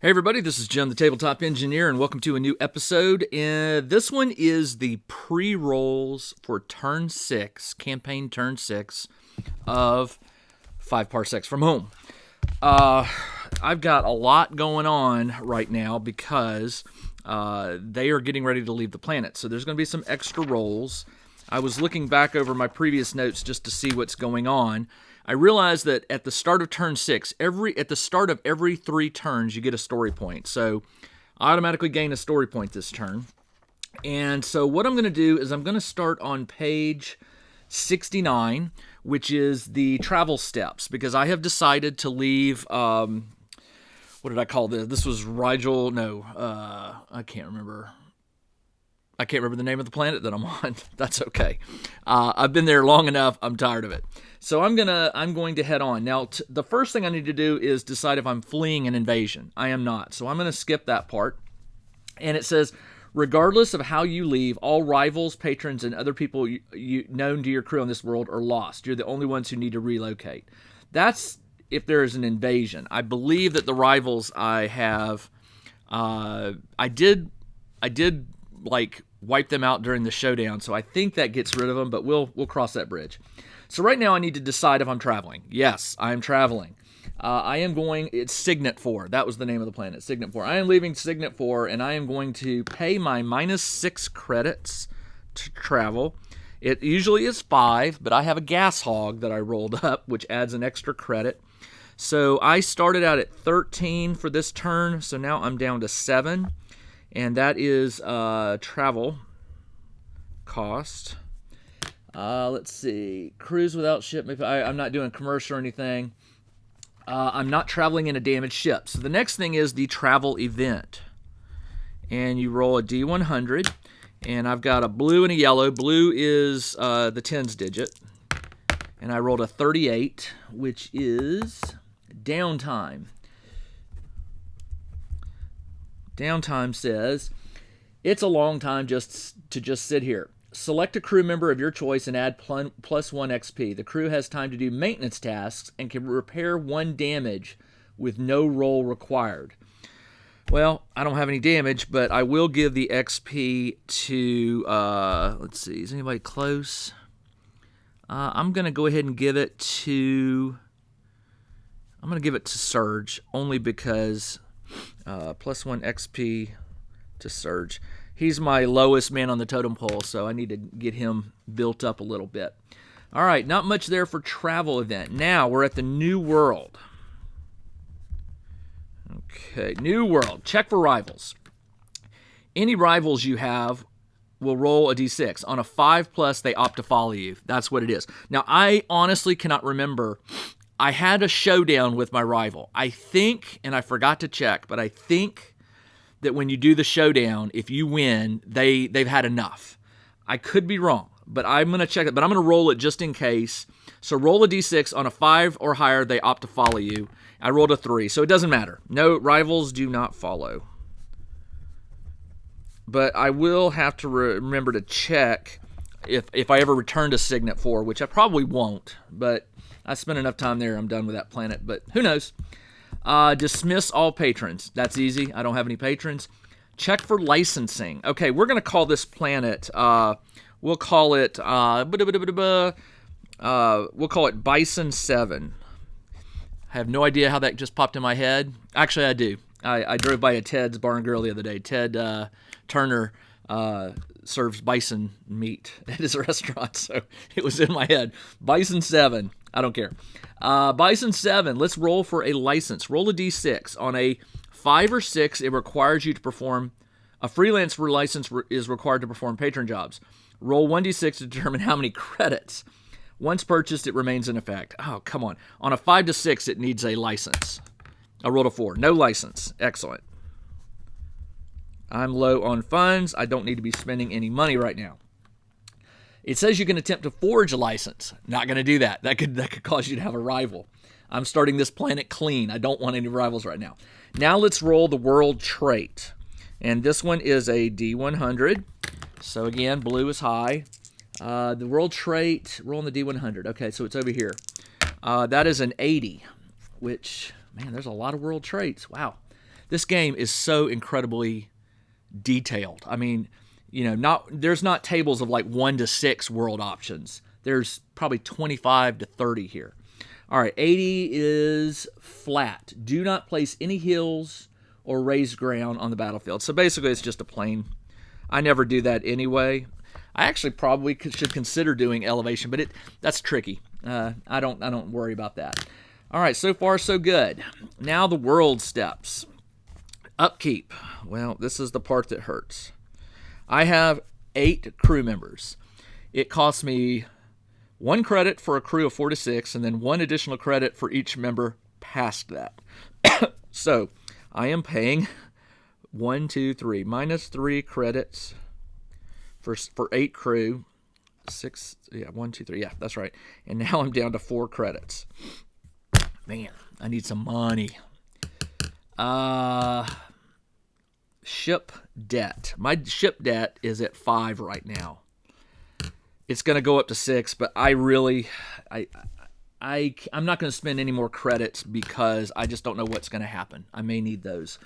Hey everybody, this is Jim the Tabletop Engineer, and welcome to a new episode. This one is the pre-rolls for Turn 6, campaign Turn 6 of Five Parsecs from Home. I've got a lot going on right now because they are getting ready to leave the planet, so there's going to be some extra rolls. I was looking back over my previous notes just to see what's going on. I realized that at the start of turn 6, at the start of every 3 turns, you get a story point. So I automatically gain a story point this turn. And so what I'm going to do is I'm going to start on page 69, which is the travel steps, because I have decided to leave, what did I call this? This was Rigel, no, I can't remember. I can't remember the name of the planet that I'm on. That's okay. I've been there long enough. I'm tired of it. So I'm going to head on. Now, the first thing I need to do is decide if I'm fleeing an invasion. I am not. So I'm going to skip that part. And it says, regardless of how you leave, all rivals, patrons, and other people known to your crew on this world are lost. You're the only ones who need to relocate. That's if there is an invasion. I believe that the rivals I have, I did like wipe them out during the showdown, so I think that gets rid of them, but we'll cross that bridge. So right now I need to decide if I'm traveling. Yes, I am traveling. I am going, it's Signet 4. That was the name of the planet, Signet 4. I am leaving Signet 4, and I am going to pay my -6 credits to travel. It usually is 5, but I have a gas hog that I rolled up, which adds an extra credit. So I started out at 13 for this turn, so now I'm down to 7. And that is travel cost. Let's see. Cruise without ship. I'm not doing commercial or anything. I'm not traveling in a damaged ship. So the next thing is the travel event. And you roll a D100. And I've got a blue and a yellow. Blue is the tens digit. And I rolled a 38, which is downtime. Downtime says, it's a long time just to sit here. Select a crew member of your choice and add +1 XP. The crew has time to do maintenance tasks and can repair 1 damage with no roll required. Well, I don't have any damage, but I will give the XP to, let's see, is anybody close? I'm going to go ahead and give it to, Surge, only because +1 XP to Surge. He's my lowest man on the totem pole, so I need to get him built up a little bit. All right, not much there for travel event. Now we're at the New World. Okay, New World. Check for rivals. Any rivals you have will roll a d6. On a 5+, they opt to follow you. That's what it is. Now, I honestly cannot remember. I had a showdown with my rival. I think, and I forgot to check, but I think that when you do the showdown, if you win, they've had enough. I could be wrong, but I'm going to check it. But I'm going to roll it just in case. So roll a d6. On a 5 or higher, they opt to follow you. I rolled a 3, so it doesn't matter. No, rivals do not follow. But I will have to remember to check if I ever return to Signet 4, which I probably won't, but I spent enough time there, I'm done with that planet, but who knows. Dismiss all patrons. That's easy. I don't have any patrons. Check for licensing. Okay, we're going to call this planet, we'll call it Bison 7. I have no idea how that just popped in my head. Actually, I do. I drove by a Ted's Bar and Grill the other day. Ted Turner serves bison meat at his restaurant, so it was in my head. Bison 7. I don't care. Bison 7, let's roll for a license. Roll a d6. On a 5 or 6, it requires you to perform, a freelance license is required to perform patron jobs. Roll 1d6 to determine how many credits. Once purchased, it remains in effect. Oh, come on. On a 5 to 6, it needs a license. I rolled a 4. No license. Excellent. I'm low on funds. I don't need to be spending any money right now. It says you can attempt to forge a license. Not going to do that. That could cause you to have a rival. I'm starting this planet clean. I don't want any rivals right now. Now let's roll the world trait. And this one is a D100. So again, blue is high. The world trait, roll on the D100. Okay, so it's over here. That is an 80, which, man, there's a lot of world traits. Wow. This game is so incredibly detailed. I mean, there's not tables of like 1 to 6 world options. There's probably 25 to 30 here. All right, 80 is flat. Do not place any hills or raised ground on the battlefield. So basically, it's just a plain. I never do that anyway. I actually probably should consider doing elevation, but that's tricky. I don't worry about that. All right, so far so good. Now the world steps. Upkeep. Well, this is the part that hurts. I have 8 crew members. It costs me 1 credit for a crew of 4 to 6, and then 1 additional credit for each member past that. So I am paying 1, 2, 3, minus 3 credits for 8 crew. 6, 1, 2, 3, that's right. And now I'm down to 4 credits. Man, I need some money. Ship debt. My ship debt is at 5 right now. It's going to go up to 6, but I'm not going to spend any more credits because I just don't know what's going to happen. I may need those.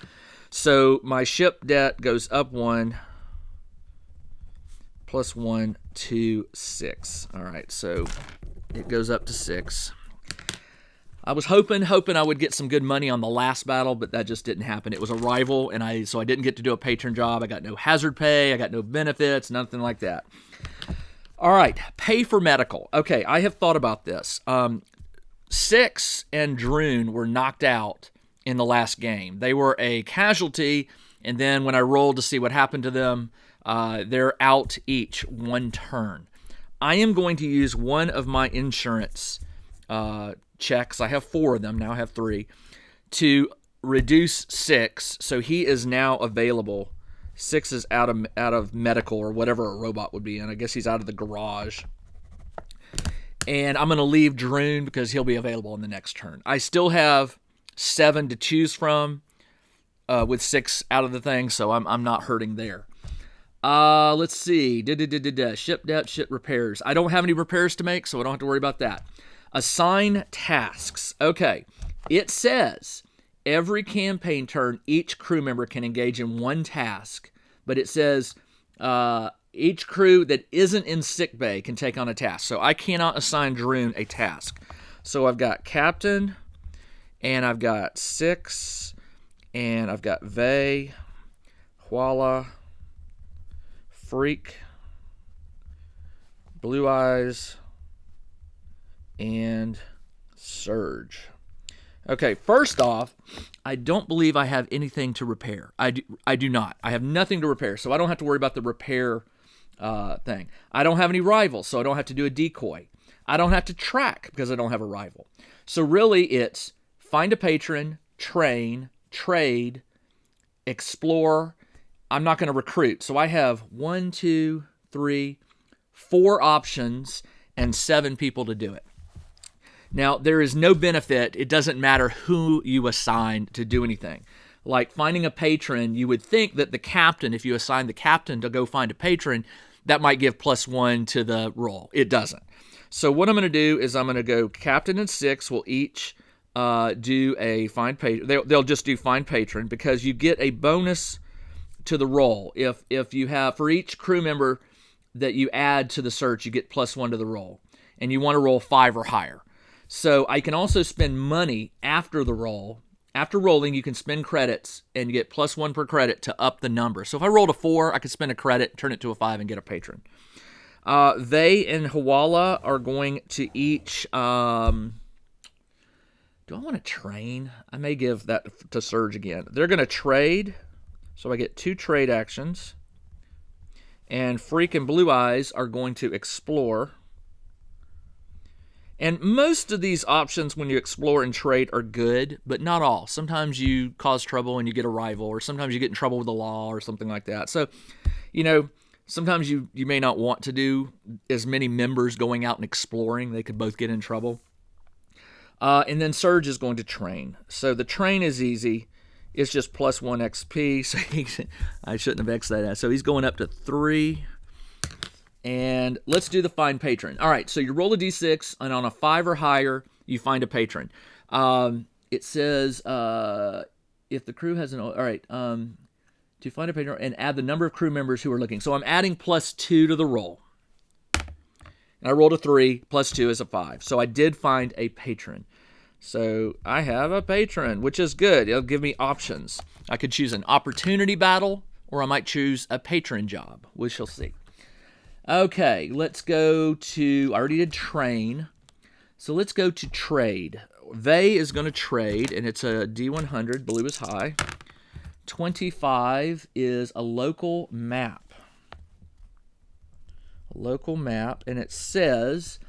So my ship debt goes up 1, plus 1 to 6. All right, so it goes up to 6. I was hoping I would get some good money on the last battle, but that just didn't happen. It was a rival, so I didn't get to do a patron job. I got no hazard pay. I got no benefits, nothing like that. All right, pay for medical. Okay, I have thought about this. Six and Droon were knocked out in the last game. They were a casualty, and then when I rolled to see what happened to them, they're out each 1 turn. I am going to use one of my insurance checks. I have 4 of them, now I have 3, to reduce 6, so he is now available. 6 is out of medical or whatever a robot would be in. I guess he's out of the garage. And I'm going to leave Droon because he'll be available in the next turn. I still have 7 to choose from with 6 out of the thing, so I'm not hurting there. Let's see. Ship debt, ship repairs. I don't have any repairs to make, so I don't have to worry about that. Assign tasks. Okay. It says every campaign turn, each crew member can engage in 1 task, but it says each crew that isn't in sickbay can take on a task. So I cannot assign Droon a task. So I've got Captain, and I've got 6, and I've got Vey, Huala, Freak, Blue Eyes, and Surge. Okay, first off, I don't believe I have anything to repair. I do not. I have nothing to repair, so I don't have to worry about the repair thing. I don't have any rivals, so I don't have to do a decoy. I don't have to track because I don't have a rival. So really, it's find a patron, train, trade, explore. I'm not going to recruit. So I have 1, 2, 3, 4 options and 7 people to do it. Now, there is no benefit. It doesn't matter who you assign to do anything. Like finding a patron, you would think that the captain, if you assign the captain to go find a patron, that might give +1 to the roll. It doesn't. So what I'm going to do is I'm going to go captain and 6 will each do a find patron. They'll just do find patron because you get a bonus to the roll. If you have, for each crew member that you add to the search, you get +1 to the roll. And you want to roll 5 or higher. So I can also spend money after the roll. After rolling, you can spend credits and you get +1 per credit to up the number. So if I rolled a 4, I could spend a credit, turn it to a 5, and get a patron. They and Huala are going to each... do I want to train? I may give that to Surge again. They're going to trade. So I get 2 trade actions. And Freak and Blue Eyes are going to explore. And most of these options when you explore and trade are good, but not all. Sometimes you cause trouble and you get a rival, or sometimes you get in trouble with the law or something like that. So, sometimes you may not want to do as many members going out and exploring. They could both get in trouble. And then Surge is going to train. So the train is easy. It's just +1 XP. So I shouldn't have X'd that out. So he's going up to 3. And let's do the find patron. All right, so you roll a d6, and on a 5 or higher, you find a patron. It says if the crew has an... All right. To find a patron and add the number of crew members who are looking. So I'm adding +2 to the roll. And I rolled a 3, +2 is a 5. So I did find a patron. So I have a patron, which is good. It'll give me options. I could choose an opportunity battle, or I might choose a patron job. We shall see. Okay, let's go to... I already did train. So let's go to trade. They is going to trade, and it's a D100. Blue is high. 25 is a local map. A local map, and it says...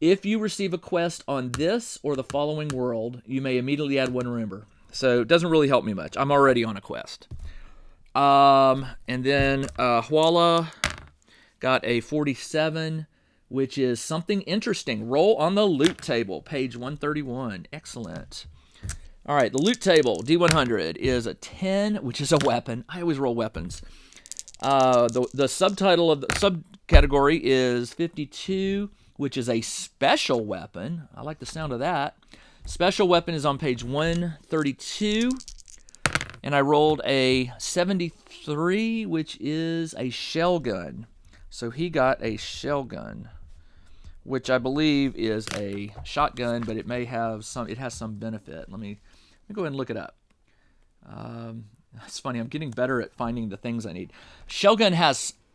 If you receive a quest on this or the following world, you may immediately add 1 member. So it doesn't really help me much. I'm already on a quest. And then Huala got a 47, which is something interesting. Roll on the loot table, page 131. Excellent. All right, the loot table, D100, is a 10, which is a weapon. I always roll weapons. The subtitle of the subcategory is 52, which is a special weapon. I like the sound of that. Special weapon is on page 132. And I rolled a 73, which is a shell gun. So he got a shell gun, which I believe is a shotgun, but it may have some, it has some benefit. Let me go ahead and look it up. It's funny, I'm getting better at finding the things I need. Shell gun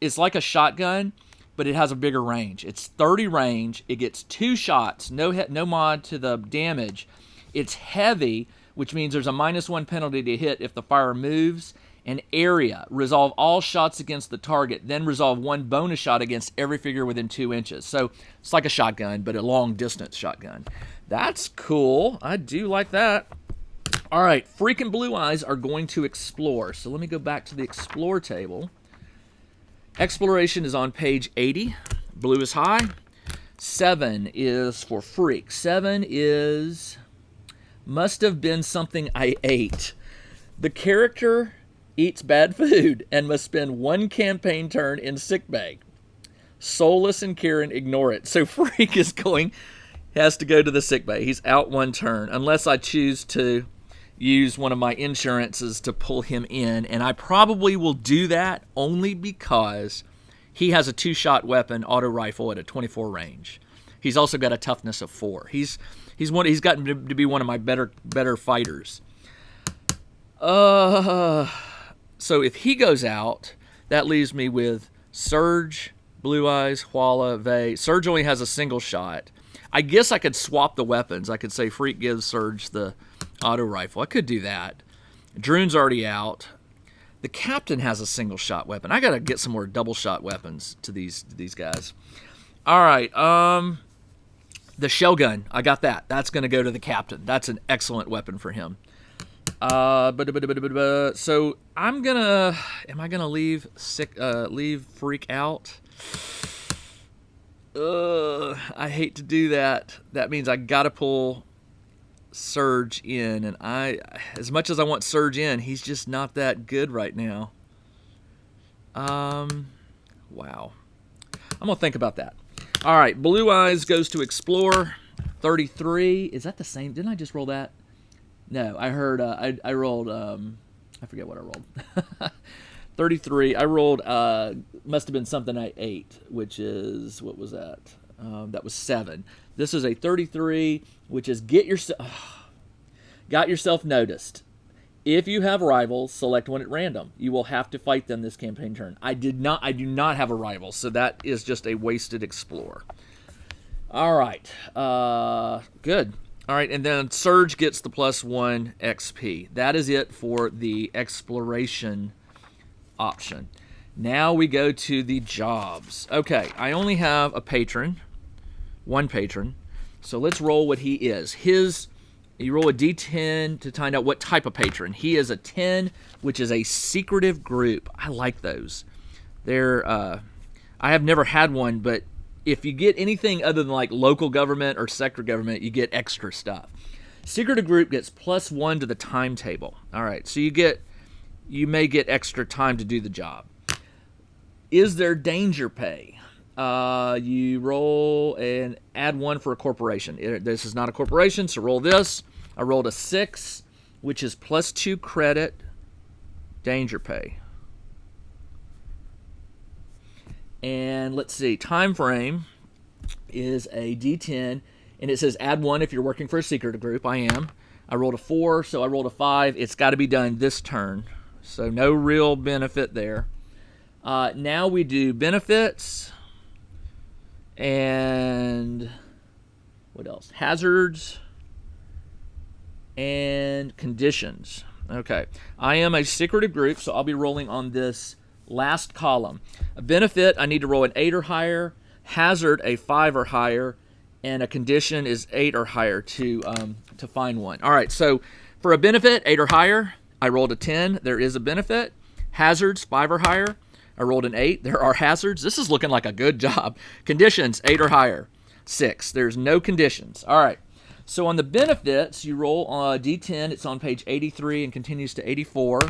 it's like a shotgun, but it has a bigger range. It's 30 range. It gets 2 shots, no mod to the damage. It's heavy, which means there's a -1 penalty to hit if the fire moves. And area, resolve all shots against the target, then resolve 1 bonus shot against every figure within 2 inches. So it's like a shotgun, but a long-distance shotgun. That's cool. I do like that. All right, Freak and Blue Eyes are going to explore. So let me go back to the explore table. Exploration is on page 80. Blue is high. 7 is for Freak. 7 is... must have been something I ate. The character eats bad food and must spend 1 campaign turn in sickbay. Soulless and Kieran ignore it. So Freak has to go to the sickbay. He's out 1 turn, unless I choose to use one of my insurances to pull him in, and I probably will do that only because he has a 2-shot weapon auto rifle at a 24 range. He's also got a toughness of 4. He's gotten to be one of my better fighters. So if he goes out, that leaves me with Surge, Blue Eyes, Huala, Vey. Surge only has a single shot. I guess I could swap the weapons. I could say Freak gives Surge the auto rifle. I could do that. Droon's already out. The captain has a single shot weapon. I gotta get some more double shot weapons to these guys. All right. The shell gun. I got that. That's gonna go to the captain. That's an excellent weapon for him. So I'm gonna. Am I gonna leave Freak out? I hate to do that. That means I gotta pull Surge in, and as much as I want Surge in, he's just not that good right now. Wow. I'm gonna think about that. All right, Blue Eyes goes to explore. 33. Is that the same? Didn't I just roll that? No, I heard. I rolled. I forget what I rolled. 33. I rolled. Must have been something I ate, which is, what was that? That was 7. This is a 33, which is got yourself noticed. If you have rivals, select one at random. You will have to fight them this campaign turn. I do not have a rival, so that is just a wasted explore. All right. Good. All right, and then Surge gets the +1 XP. That is it for the exploration option. Now we go to the jobs. Okay, I only have a patron, 1 patron. So let's roll what he is. You roll a D10 to find out what type of patron. He is a 10, which is a secretive group. I like those. I have never had one, but if you get anything other than like local government or sector government, you get extra stuff. Secretive group gets +1 to the timetable. All right, so you may get extra time to do the job. Is there danger pay? You roll and add 1 for a corporation. This is not a corporation, so roll this. I rolled a 6, which is +2 credit danger pay. And let's see, time frame is a D10, and it says add 1 if you're working for a secret group. I am. I rolled a 4, so I rolled a 5. It's got to be done this turn, so no real benefit there. Now we do benefits, and what else? Hazards and conditions. Okay, I am a secretive group, so I'll be rolling on this last column. A benefit, I need to roll an 8 or higher. Hazard, a 5 or higher. And a condition is 8 or higher to find one. All right, so for a benefit, 8 or higher, I rolled a 10. There is a benefit. Hazards, 5 or higher. I rolled an 8. There are hazards. This is looking like a good job. Conditions, 8 or higher. 6. There's no conditions. All right. So on the benefits, you roll a D10. It's on page 83 and continues to 84.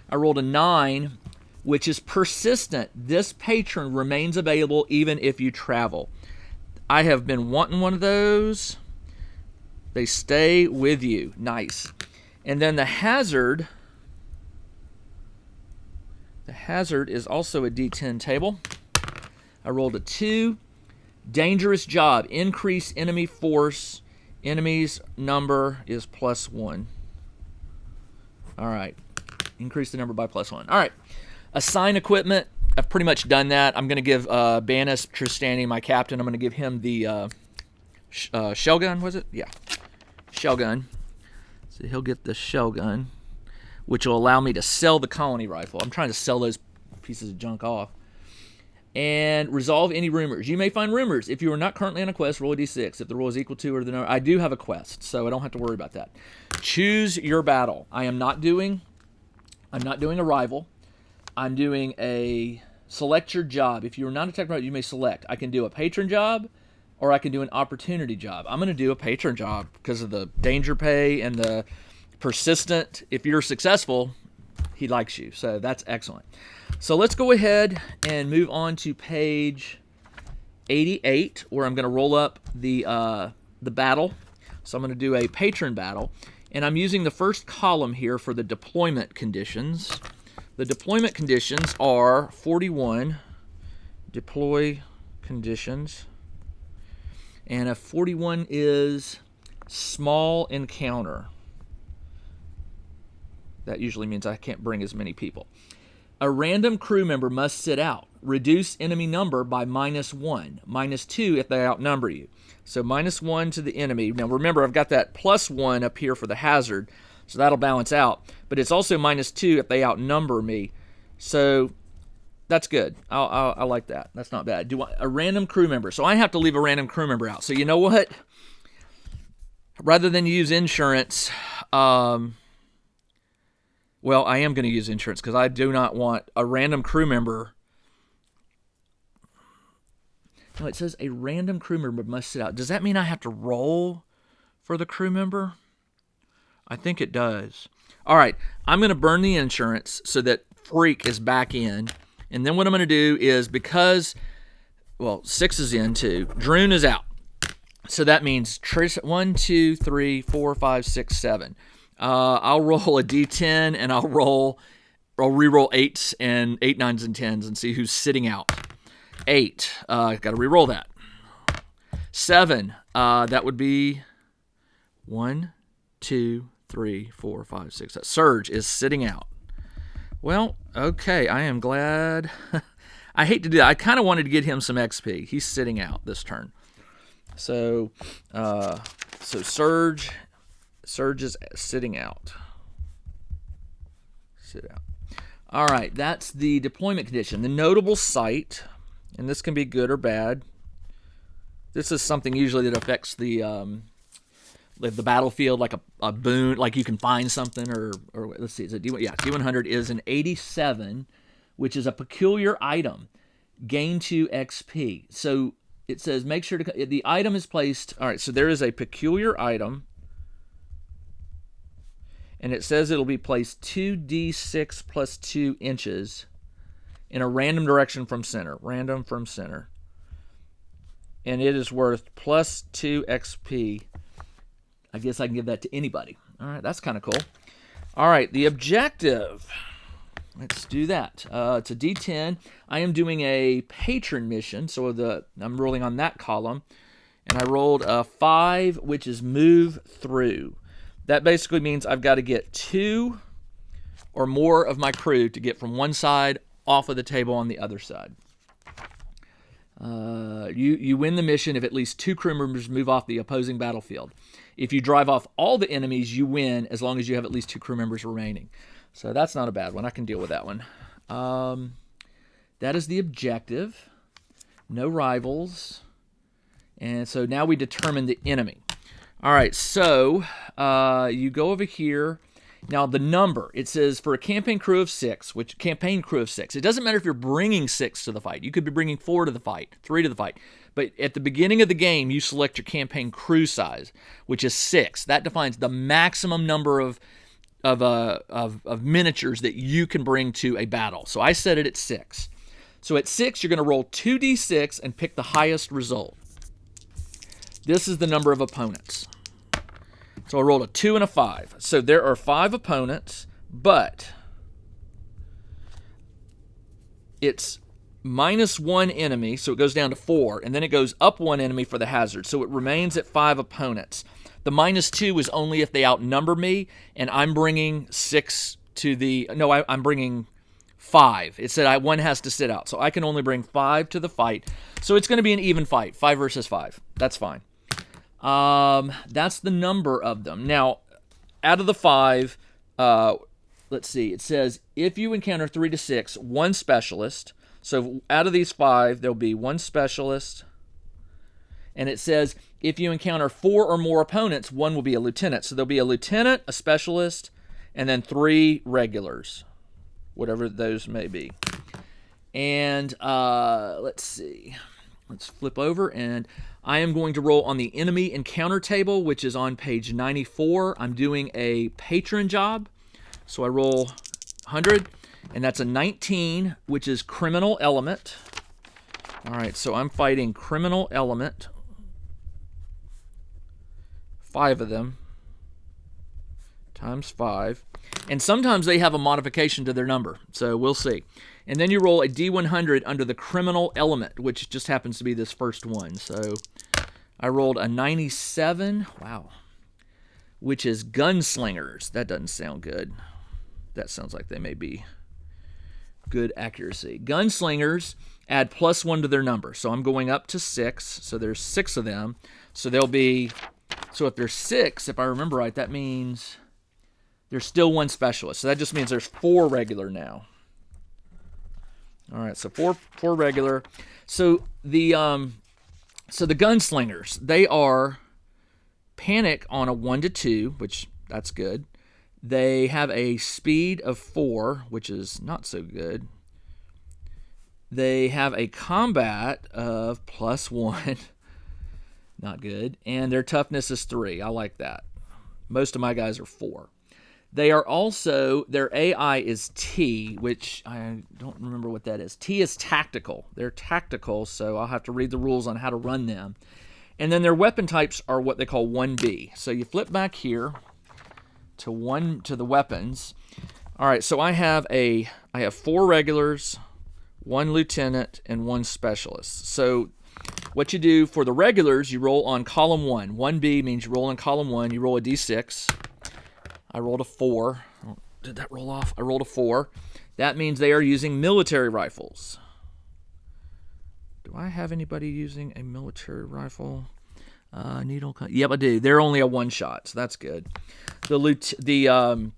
I rolled a 9, which is persistent. This patron remains available even if you travel. I have been wanting one of those. They stay with you. Nice. And then the hazard is also a D10 table. I rolled a 2. Dangerous job. Increase enemy force. Enemy's number is +1. All right. Increase the number by +1. All right. Assign equipment. I've pretty much done that. I'm going to give Banis Tristani, my captain, I'm going to give him the shell gun, was it? Yeah. Shell gun. So he'll get the shell gun, which will allow me to sell the colony rifle. I'm trying to sell those pieces of junk off. And resolve any rumors. You may find rumors. If you are not currently on a quest, roll a d6. If the roll is equal to or the number, I do have a quest, so I don't have to worry about that. Choose your battle. I'm not doing a rival. I'm doing a select your job. If you are not a technical, you may select. I can do a patron job, or I can do an opportunity job. I'm going to do a patron job because of the danger pay and the persistent. If you're successful, he likes you. So that's excellent. So let's go ahead and move on to page 88, where I'm going to roll up the battle. So I'm going to do a patron battle, and I'm using the first column here for the deployment conditions. The deployment conditions are 41 deploy conditions, and a 41 is small encounter. That usually means I can't bring as many people. A random crew member must sit out. Reduce enemy number by -1. -2 if they outnumber you. So -1 to the enemy. Now remember, I've got that +1 up here for the hazard, so that'll balance out. But it's also -2 if they outnumber me. So that's good. I like that. That's not bad. A random crew member. So I have to leave a random crew member out. So you know what? Rather than use insurance, well, I am going to use insurance because I do not want a random crew member. No, it says a random crew member must sit out. Does that mean I have to roll for the crew member? I think it does. All right, I'm going to burn the insurance so that Freak is back in. And then what I'm going to do is, because, well, 6 is in too, Droon is out. So that means 1, 2, 3, 4, 5, 6, 7. I'll roll a d10 and I'll re-roll 8s and 8, 9s, and 10s and see who's sitting out. 8, got to re-roll that. 7, that would be 1, 2, 3, 4, 5, 6. Surge is sitting out. Well, okay, I am glad. I hate to do that. I kind of wanted to get him some XP. He's sitting out this turn. So Surge is sitting out. Sit out. All right, that's the deployment condition. The notable site, and this can be good or bad. This is something usually that affects the battlefield, like a boon, like you can find something, or let's see, is it D1? Yeah, D100 is an 87, which is a peculiar item. Gain 2 XP. So it says make sure the item is placed. All right, so there is a peculiar item. And it says it'll be placed 2d6 plus 2 inches in a random direction from center. Random from center. And it is worth plus 2 XP. I guess I can give that to anybody. All right, that's kind of cool. All right, the objective. Let's do that. It's a D10. I am doing a patron mission, so I'm rolling on that column. And I rolled a 5, which is move through. That basically means I've got to get 2 or more of my crew to get from one side off of the table on the other side. You win the mission if at least 2 crew members move off the opposing battlefield. If you drive off all the enemies, you win as long as you have at least 2 crew members remaining. So that's not a bad one. I can deal with that one. That is the objective. No rivals. And so now we determine the enemy. All right, so you go over here. Now the number, it says for a campaign crew of 6, it doesn't matter if you're bringing 6 to the fight. You could be bringing 4 to the fight, 3 to the fight. But at the beginning of the game, you select your campaign crew size, which is 6. That defines the maximum number of miniatures that you can bring to a battle. So I set it at 6. So at 6, you're going to roll 2d6 and pick the highest result. This is the number of opponents. So I rolled a 2 and a 5. So there are 5 opponents, but it's -1 enemy, so it goes down to 4, and then it goes up 1 enemy for the hazard. So it remains at 5 opponents. The -2 is only if they outnumber me, and I'm bringing 6 to the... No, I'm bringing 5. It said one has to sit out, so I can only bring 5 to the fight. So it's going to be an even fight, 5 versus 5. That's fine. That's the number of them. Now, out of the 5, let's see. It says if you encounter 3 to 6, 1 specialist. So out of these 5, there'll be 1 specialist. And it says if you encounter 4 or more opponents, 1 will be a lieutenant. So there'll be a lieutenant, a specialist, and then 3 regulars, whatever those may be. And let's see. Let's flip over, and I am going to roll on the enemy encounter table, which is on page 94. I'm doing a patron job. So I roll 100, and that's a 19, which is criminal element. All right, so I'm fighting criminal element. 5 of them times 5. And sometimes they have a modification to their number, so we'll see. And then you roll a D100 under the criminal element, which just happens to be this first one. So I rolled a 97, wow, which is gunslingers. That doesn't sound good. That sounds like they may be good accuracy. Gunslingers add +1 to their number. So I'm going up to 6, so there's 6 of them. So there'll be, so if there's 6, if I remember right, that means there's still 1 specialist. So that just means there's 4 regular now. All right, so four regular. So the gunslingers, they are panic on a 1 to 2, which that's good. They have a speed of 4, which is not so good. They have a combat of +1, not good. And their toughness is 3. I like that. Most of my guys are 4. They are also, their AI is T, which I don't remember what that is. T is tactical. They're tactical, so I'll have to read the rules on how to run them. And then their weapon types are what they call 1B. So you flip back here to the weapons. All right, so I have 4 regulars, 1 lieutenant, and 1 specialist. So what you do for the regulars, you roll on column 1. 1B means you roll on column 1. You roll a D6. I rolled a 4. Did that roll off? I rolled a 4. That means they are using military rifles. Do I have anybody using a military rifle? Yep, I do. They're only a 1-shot, so that's good. The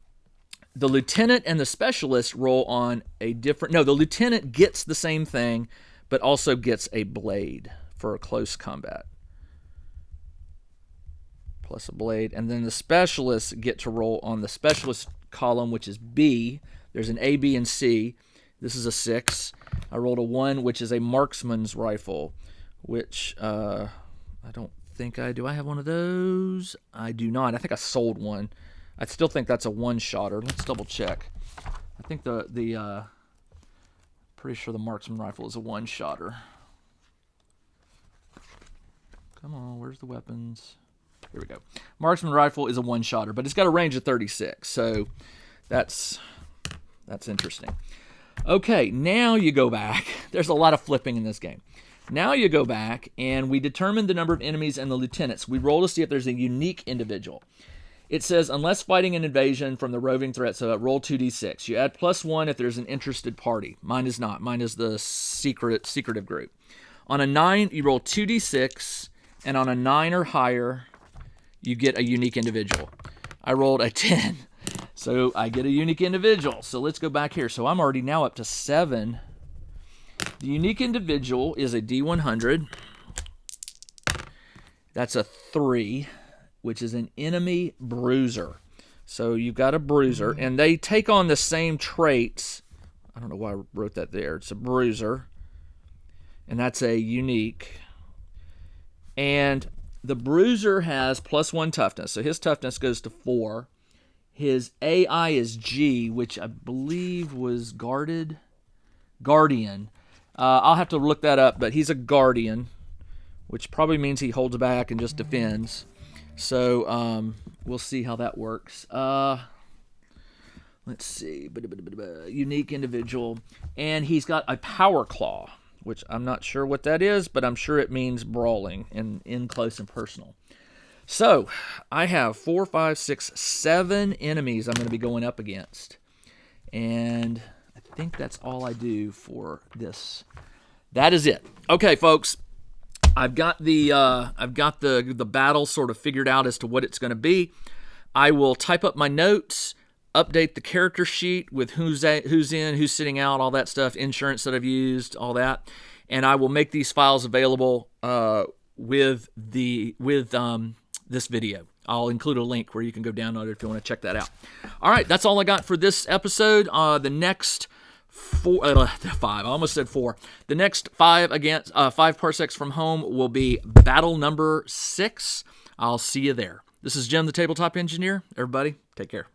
lieutenant and the specialist roll on a different... No, the lieutenant gets the same thing, but also gets a blade for a close combat. Plus a blade. And then the specialists get to roll on the specialist column, which is B. There's an A, B, and C. This is a 6. I rolled a 1, which is a marksman's rifle, which I don't think I do. I have one of those? I do not. I think I sold one. I still think that's a 1-shotter. Let's double check. I think pretty sure the marksman rifle is a 1-shotter. Come on, where's the weapons? Here we go. Marksman rifle is a 1-shotter, but it's got a range of 36. So That's interesting. Okay, now you go back. There's a lot of flipping in this game. Now you go back, and we determine the number of enemies and the lieutenants. We roll to see if there's a unique individual. It says, unless fighting an invasion from the roving threat, so roll 2d6. You add +1 if there's an interested party. Mine is not. Mine is the secretive group. On a 9, you roll 2d6, and on a 9 or higher, you get a unique individual. I rolled a 10, so I get a unique individual. So let's go back here. So I'm already now up to 7. The unique individual is a D100. That's a 3, which is an enemy bruiser. So you've got a bruiser, and they take on the same traits. I don't know why I wrote that there. It's a bruiser, and that's a unique. And the bruiser has +1 toughness, so his toughness goes to 4. His AI is G, which I believe was guardian. I'll have to look that up, but he's a guardian, which probably means he holds back and just defends. So we'll see how that works. Let's see. Unique individual. And he's got a power claw, which I'm not sure what that is, but I'm sure it means brawling and in close and personal. So I have 4, 5, 6, 7 enemies I'm going to be going up against. And I think that's all I do for this. That is it. Okay, folks. I've got the battle sort of figured out as to what it's going to be. I will type up my notes, update the character sheet with who's in, who's sitting out, all that stuff, insurance that I've used, all that, and I will make these files available with this video. I'll include a link where you can go download it if you want to check that out. All right, that's all I got for this episode. The next 5. I almost said 4. The next 5 against 5 Parsecs from home will be battle number 6. I'll see you there. This is Jim, the Tabletop Engineer. Everybody, take care.